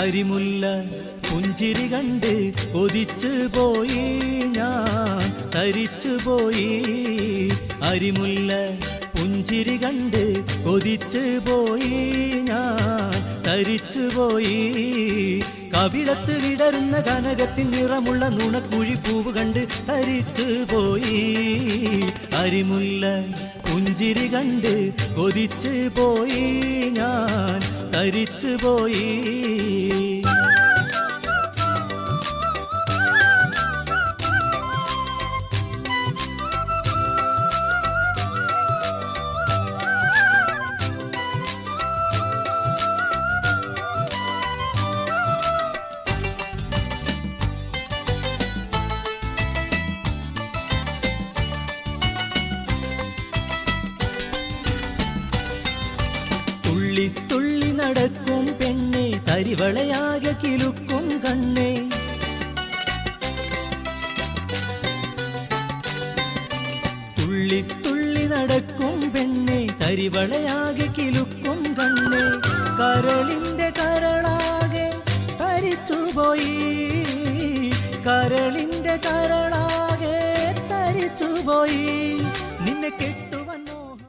അരിമുല്ല പുഞ്ചിരി കണ്ട് കൊതിച്ചു പോയി ഞാൻ തരിച്ചു പോയി. അരിമുല്ല പുഞ്ചിരി കണ്ട് കൊതിച്ചു പോയി ഞാൻ തരിച്ചു പോയി. കവിളത്ത് വിടരുന്ന കനകത്തിൻ നിറമുള്ള നുണക്കുഴി പൂവ് കണ്ട് തരിച്ചു പോയി. അരിമുല്ല പുഞ്ചിരി കണ്ട് കൊതിച്ചു പോയി ഞാൻ തരിച്ചു പോയി. തുള്ളി നടക്കും പെണ്ണെ തരിവളയാകെ കിലുക്കും കണ്ണേ. തുള്ളി നടക്കും പെണ്ണെ തരിവളയാകെ കിലുക്കും കണ്ണേ. കരളിന്റെ കരളാകെ തരിച്ചുപോയി. കരളിന്റെ കരളാകെ തരിച്ചുപോയി. നിന്നെ